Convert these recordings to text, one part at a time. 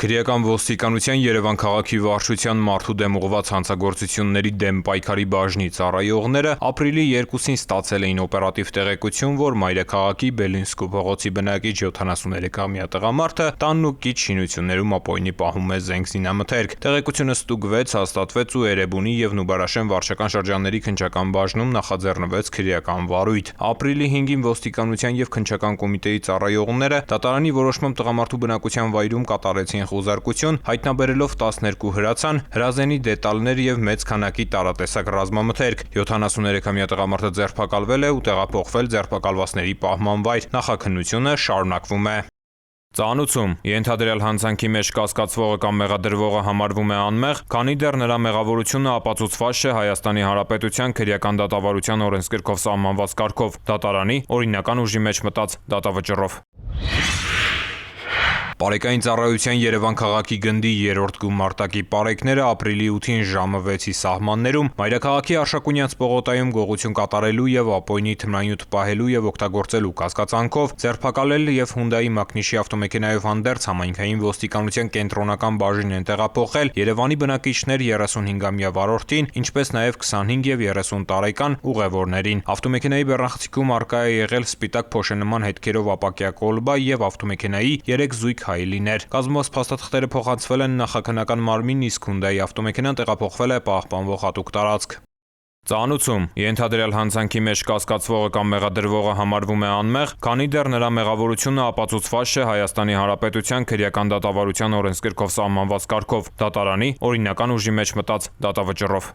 Քրեական ոստիկանության Երևան քաղաքի վարչության մարդու դեմ ուղղված հանցագործությունների դեմ պայքարի բաժնի ծառայողները ապրիլի 2-ին ստացել էին օպերատիվ տեղեկություն, որ մայրաքաղաքի Բելինսկու փողոցի բնակիչ 73-ամյա տղամարդը տանն ու կից շինություններում ապօրինի պահում է զենք զինամթերք։ Տեղեկությունը ստուգվեց, հաստատվեց ու Էրեբունի եւ Նուբարաշեն վարչական շրջանների քննչական բաժնում նախաձեռնվեց քրեական վարույթ։ Ապրիլի 5-ին ոստիկանության եւ քննչական կոմիտեի ծառայողները դատարանի որոշմամբ տղամարդու բնակության վայրում կատարեցին խուզարկություն, հայտնաբերելով 12 հրացան, հրազենի դետալներ եւ մեծ քանակի տարատեսակ ռազմամթերք։ 73-ամյա տղամարդը ձերբակալվել է ու տեղափոխվել ձերբակալվածների պահման վայր։ Նախաքննությունը շարունակվում է։ Ծանուցում ենթադրյալ հանցանքի մեջ կասկածվողը կամ մեղադրվողը համարվում է անմեղ, քանի դեռ նրա մեղավորությունը ապացուցված չէ Հայաստանի Հանրապետության քրեական դատավարության օրենսգրքով սահմանված կարգով, դատարանի օրինական ուժի մեջ մտած դատավճռով։ Պարեկային ծառայության Երևան քաղաքի գնդի 3-րդ գումարտակի պարեկները ապրիլի 8-ին ժամը 6-ի սահմաններում մայրաքաղաքի Արշակունյաց պողոտայում գողություն կատարելու եւ ապօրինի թմրանյութ պահելու եւ օգտագործելու կասկածանքով ձերբակալել եւ Հյունդայի Մակնիշի ավտոմեքենայով հանդերձ համայնքային ոստիկանության կենտրոնական բաժին են տեղափոխել Երևանի բնակիչներ 35-ամյա վարորդին, ինչպես նաեւ 25 եւ 30 տարեկան ուղևորներին։ Ավտոմեքենայի բեռնախցիկում արկա է եղել սպիտակ փոշենման հետքերով ապակյա կոլբա եւ ավտոմեքենայի 3 զույգ հայելիներ։ Կազմված փաստաթղթերը փոխանցվել են նախաքննական մարմին, իսկ Հյունդայի ավտոմեքենան տեղափոխվել է պահպանվող հատուկ տարածք։ Ծանուցում ենթադրյալ հանցանքի մեջ կասկածվողը կամ մեղադրվողը համարվում է անմեղ, քանի դեռ նրա մեղավորությունը ապացուցված չէ Հայաստանի Հանրապետության քրեական դատավարության օրենսգրքով սահմանված կարգով, դատարանի օրինական ուժի մեջ մտած դատավճռով։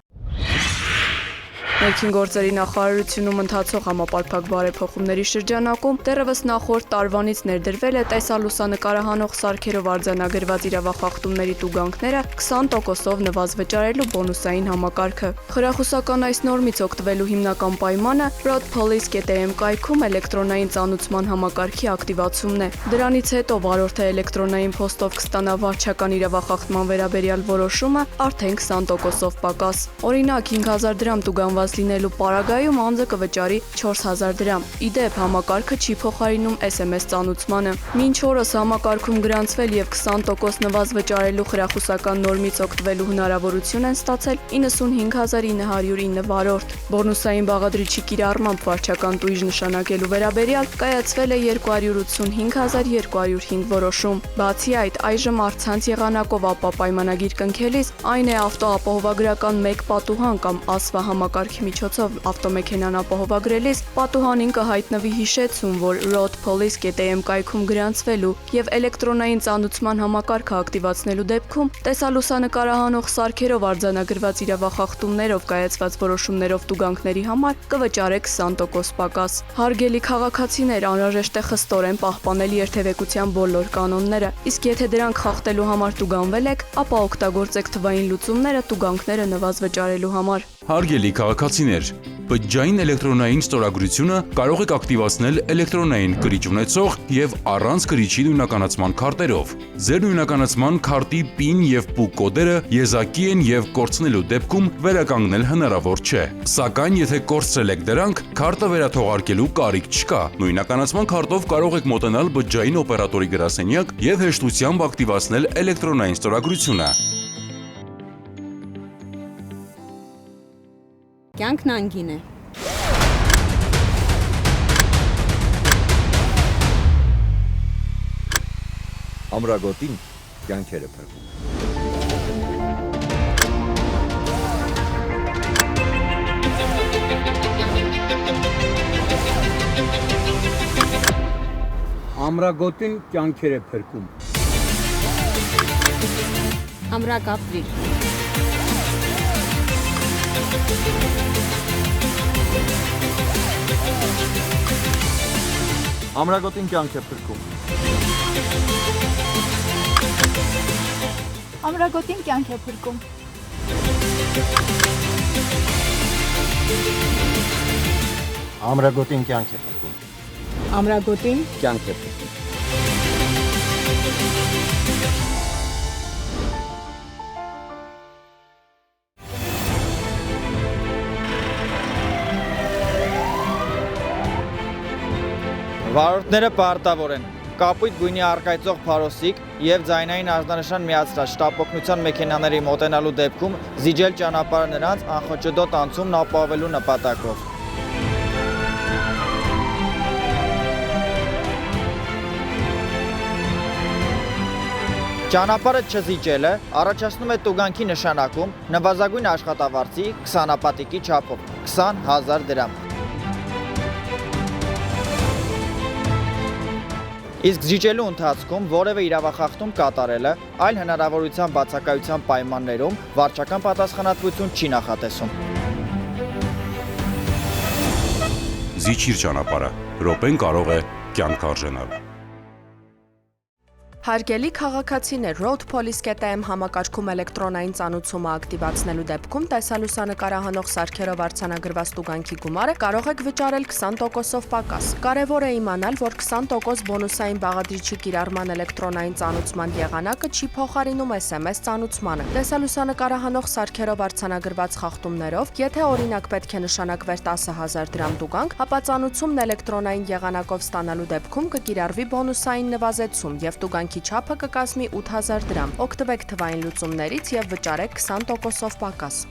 Ներքին գործերի նախարարությունում ընթացող համապարփակ բարեփոխումների շրջանակում դեռևս նախորդ տարվանից ներդրվել է տեսալուսանկարահանող սարքերով արձանագրված իրավախախտումների տուգանքները 20%-ով նվազվճարելու բոնուսային համակարգը։ Խրախուսական այս նորմից օգտվելու հիմնական պայմանը roadpolice.am կայքում էլեկտրոնային ծանուցման համակարգի ակտիվացումն է։ Դրանից հետո վարորդը էլեկտրոնային փոստով կստանա վարչական իրավախախտման վերաբերյալ որոշումը արդեն 20%-ով պակաս։ Օրինակ 5000 դրամ տուգանված լինելու պարագայում անձը կվճարի 4000 դրամ։ Իդեպ համակարգը չի փոխարինում SMS ծանուցմանը։ Մինչ օրս համակարգում գրանցվել եւ 20% նվազ վճարելու խրախուսական նորմից օգտվելու հնարավորություն են ստացել 95909 վարորդ։ Բոնուսային բաղադրիչի կիրառմամբ վարչական տույժ նշանակելու վերաբերյալ կայացվել է 285205 որոշում։ Բացի այդ, այժմ առցանց եղանակով ապա պայմանագիր կնքելիս այն է ավտոապահովագրական 1 պատուհան կամ ASVA համակարգի միջոցով ավտոմեքենան ապահովագրելիս պատուհանին կհայտնվի հիշեցում, որ roadpolice.am կայքում գրանցվելու եւ էլեկտրոնային ծանուցման համակարգը ակտիվացնելու դեպքում տեսալուսանկարահանող սարքերով արձանագրված իրավախախտումներով կայացված որոշումներով տուգանքների համար կվճարեք 20% պակաս։ Հարգելի քաղաքացիներ, անհրաժեշտ է խստորեն պահպանել երթևեկության բոլոր կանոնները, իսկ եթե դրանք խախտելու համար տուգանվել եք, ապա օգտագործեք թվային լուծումները տուգանքները նվազվճարելու համար։ Հարգելի քաղաքացիներ, բջջային էլեկտրոնային ստորագրությունը կարող եք ակտիվացնել էլեկտրոնային կրիչ ունեցող եւ առանց կրիչի նույնականացման քարտերով։ Ձեր նույնականացման քարտի PIN եւ PUK կոդերը եզակի են եւ կորցնելու դեպքում վերականգնել հնարավոր չէ։ Սակայն եթե կորցրել եք դրանք, քարտը վերաթողարկելու կարիք չկա։ Նույնականացման քարտով կարող եք մոտենալ բջջային օպերատորի գրասենյակ եւ հեշտությամբ ակտիվացնել էլեկտրոնային ստորագրությունը։ Կյանքն անգին է։ Ամրագոտին կյանքերը փրկում։ Ամրագոտին կյանքեր է փրկում։ Ամրակապվիր։ Ամրագոտին կյանք է փրկում։ Ամրագոտին կյանք է փրկում։ Ամրագոտին կյանք է փրկում։ Ամրագոտին Կյանք է փրկում։ Վարորդները պարտավոր են կապույտ գույնի առկայծող փարոսիկ եւ ձայնային արձանշան միացրած շտապօգնության մեքենաների մոտենալու դեպքում զիջել ճանապարհը նրանց անխոճոդոտ անցումն ապահովելու նպատակով։ Ճանապարհը չզիջելը առաջացնում է տուգանքի նշանակում նվազագույն աշխատավարձի 20 չափով 20,000 դրամ։ Իսկ զիջելու ընթացքում որևէ իրավախախտում կատարելը այլ հնարավորության բացակայության պայմաններում վարչական պատասխանատվություն չի նախատեսում։ Զիջիր ճանապարհը, րոպեն կարող է կյանք արժենալ։ Հարգելի քաղաքացիներ, Road Police.am համակարգում էլեկտրոնային ծանուցումը ակտիվացնելու դեպքում տեսալուսանկարահանող սարքերով արձանագրված տուգանքի գումարը կարող եք վճարել 20%-ով պակաս։ Կարևոր է իմանալ, որ 20% բոնուսային բաղադրիչի կիրառման էլեկտրոնային ծանուցման եղանակը չի փոխարինում SMS ծանուցմանը։ Տեսալուսանկարահանող սարքերով արձանագրված խախտումներով, եթե օրինակ պետք է նշանակվեր 10,000 դրամ տուգանք, ապա ծանուցումն էլեկտրոնային եղանակով ստանալու դեպքում կկիրառվի բոնուսային նվազեցում եւ տուգանքի չափը կկազմի 8,000 դրամ։ Օգտվեք թվային լուծումներից եւ վճարեք 20%-ով պակաս։